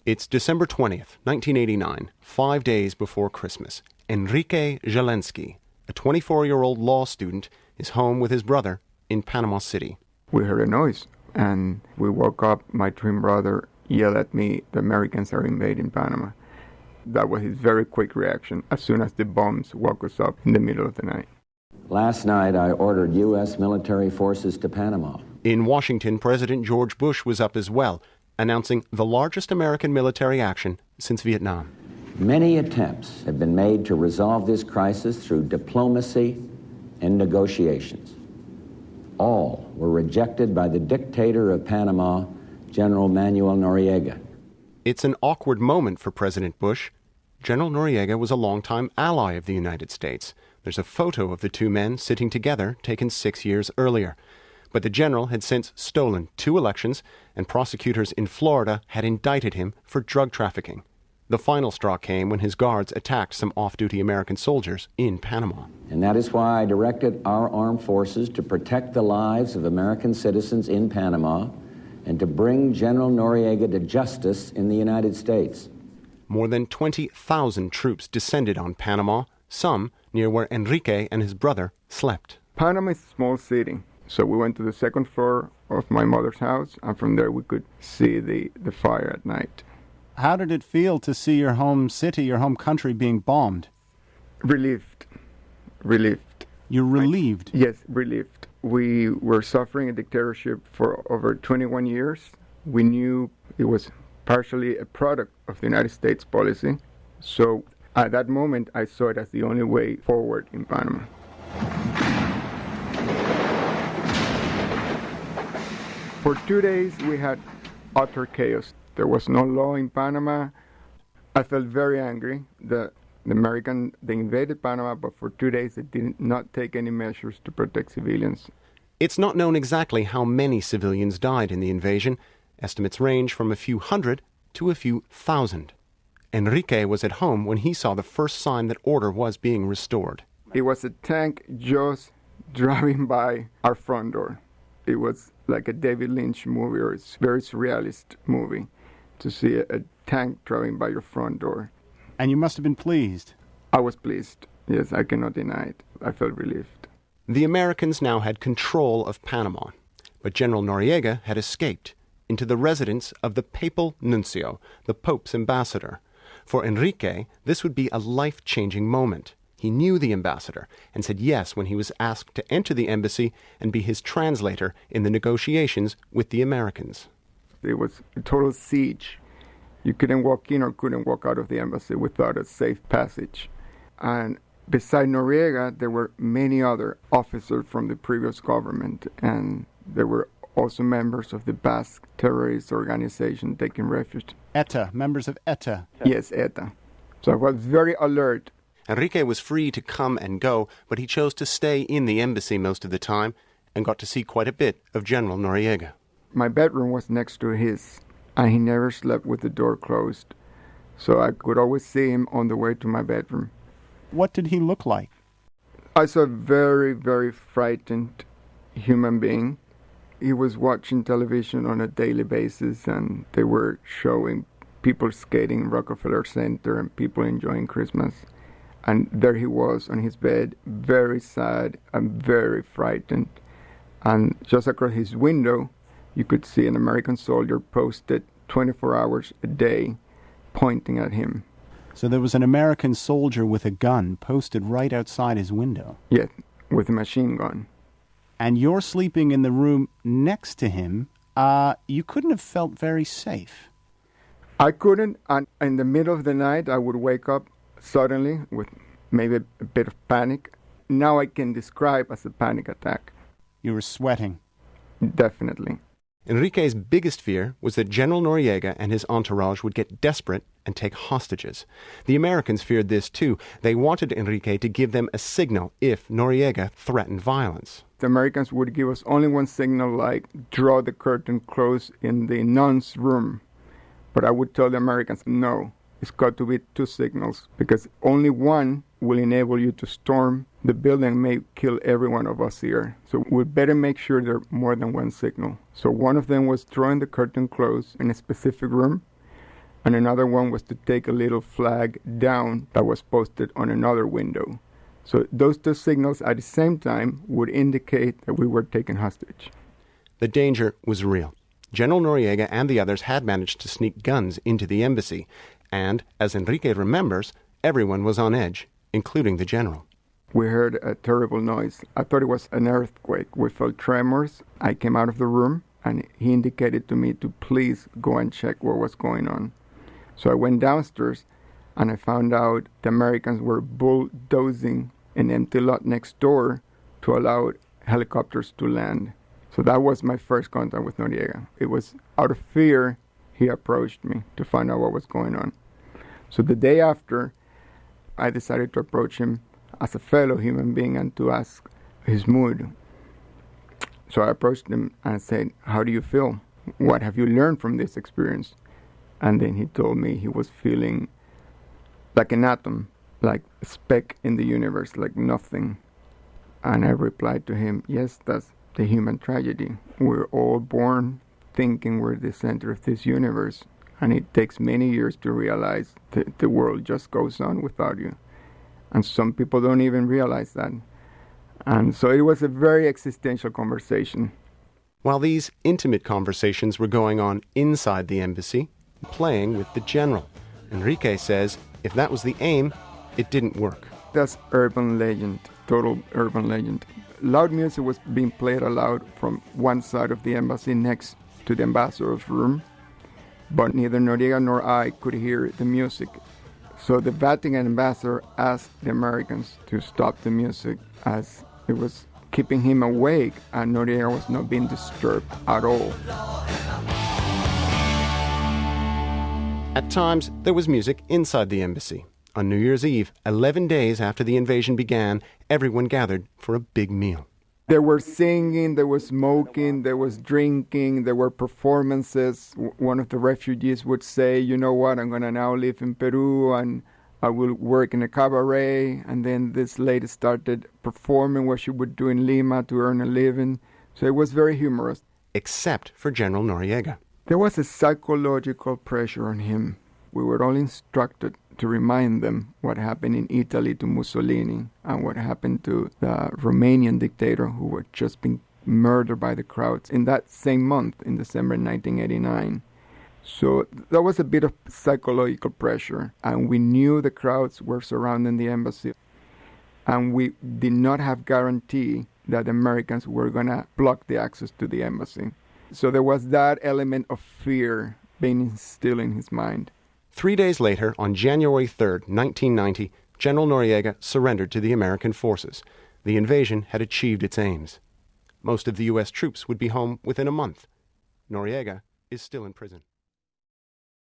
It's December 20th, 1989, 5 days before Christmas. Enrique Jelensky, a 24-year-old law student, is home with his brother in Panama City. We heard a noise, and we woke up. My twin brother yelled at me, "The Americans are invading Panama." That was his very quick reaction as soon as the bombs woke us up in the middle of the night. Last night, I ordered U.S. military forces to Panama. In Washington, President George Bush was up as well, announcing the largest American military action since Vietnam. Many attempts have been made to resolve this crisis through diplomacy and negotiations. All were rejected by the dictator of Panama, General Manuel Noriega. It's an awkward moment for President Bush. General Noriega was a longtime ally of the United States. There's a photo of the two men sitting together taken 6 years earlier. But the general had since stolen 2 elections, and prosecutors in Florida had indicted him for drug trafficking. The final straw came when his guards attacked some off-duty American soldiers in Panama. And that is why I directed our armed forces to protect the lives of American citizens in Panama and to bring General Noriega to justice in the United States. More than 20,000 troops descended on Panama, some near where Enrique and his brother slept. Panama is a small city, so we went to the second floor of my mother's house, and from there we could see the fire at night. How did it feel to see your home city, your home country being bombed? Relieved. You're relieved? Yes, relieved. We were suffering a dictatorship for over 21 years. We knew it was partially a product of the United States policy. So at that moment, I saw it as the only way forward in Panama. For 2 days, we had utter chaos. There was no law in Panama. I felt very angry that they invaded Panama, but for 2 days they did not take any measures to protect civilians. It's not known exactly how many civilians died in the invasion. Estimates range from a few hundred to a few thousand. Enrique was at home when he saw the first sign that order was being restored. It was a tank just driving by our front door. It was like a David Lynch movie, or it's very surrealist movie, to see a tank driving by your front door. And you must have been pleased. I was pleased. Yes, I cannot deny it. I felt relieved. The Americans now had control of Panama, but General Noriega had escaped into the residence of the Papal Nuncio, the Pope's ambassador. For Enrique, this would be a life-changing moment. He knew the ambassador and said yes when he was asked to enter the embassy and be his translator in the negotiations with the Americans. It was a total siege. You couldn't walk in or couldn't walk out of the embassy without a safe passage. And beside Noriega, there were many other officers from the previous government, and there were also members of the Basque terrorist organization taking refuge. ETA, members of ETA. Yes, ETA. So I was very alert. Enrique was free to come and go, but he chose to stay in the embassy most of the time and got to see quite a bit of General Noriega. My bedroom was next to his, and he never slept with the door closed. So I could always see him on the way to my bedroom. What did he look like? I saw a very, very frightened human being. He was watching television on a daily basis, and they were showing people skating in Rockefeller Center and people enjoying Christmas. And there he was on his bed, very sad and very frightened. And just across his window, you could see an American soldier posted 24 hours a day pointing at him. So there was an American soldier with a gun posted right outside his window? Yes, with a machine gun. And you're sleeping in the room next to him. You couldn't have felt very safe. I couldn't, and in the middle of the night, I would wake up suddenly with maybe a bit of panic. Now I can describe as a panic attack. You were sweating. Definitely. Enrique's biggest fear was that General Noriega and his entourage would get desperate and take hostages. The Americans feared this too. They wanted Enrique to give them a signal if Noriega threatened violence. The Americans would give us only one signal, like draw the curtain close in the nun's room. But I would tell the Americans, no, it's got to be 2 signals, because only one will enable you to storm the building and may kill every one of us here. So we better make sure there are more than one signal. So one of them was drawing the curtain close in a specific room. And another one was to take a little flag down that was posted on another window. So those two signals at the same time would indicate that we were taken hostage. The danger was real. General Noriega and the others had managed to sneak guns into the embassy, and, as Enrique remembers, everyone was on edge, including the general. We heard a terrible noise. I thought it was an earthquake. We felt tremors. I came out of the room, and he indicated to me to please go and check what was going on. So I went downstairs, and I found out the Americans were bulldozing an empty lot next door to allow helicopters to land. So that was my first contact with Noriega. It was out of fear he approached me to find out what was going on. So the day after, I decided to approach him as a fellow human being and to ask his mood. So I approached him and said, "How do you feel? What have you learned from this experience?" And then he told me he was feeling like an atom, like a speck in the universe, like nothing. And I replied to him, "Yes, that's the human tragedy. We're all born thinking we're the center of this universe, and it takes many years to realize that the world just goes on without you. And some people don't even realize that." And so it was a very existential conversation. While these intimate conversations were going on inside the embassy, playing with the general, Enrique says if that was the aim, it didn't work. That's urban legend, total urban legend. Loud music was being played aloud from one side of the embassy next to the ambassador's room, but neither Noriega nor I could hear the music. So the Vatican ambassador asked the Americans to stop the music as it was keeping him awake and Noriega was not being disturbed at all. At times, there was music inside the embassy. On New Year's Eve, 11 days after the invasion began, everyone gathered for a big meal. There were singing, there was smoking, there was drinking, there were performances. One of the refugees would say, "You know what, I'm going to now live in Peru and I will work in a cabaret." And then this lady started performing what she would do in Lima to earn a living. So it was very humorous. Except for General Noriega. There was a psychological pressure on him. We were all instructed to remind them what happened in Italy to Mussolini and what happened to the Romanian dictator who had just been murdered by the crowds in that same month, in December 1989. So that was a bit of psychological pressure, and we knew the crowds were surrounding the embassy, and we did not have guarantee that the Americans were going to block the access to the embassy. So there was that element of fear being instilled in his mind. 3 days later, on January 3rd, 1990, General Noriega surrendered to the American forces. The invasion had achieved its aims. Most of the U.S. troops would be home within a month. Noriega is still in prison.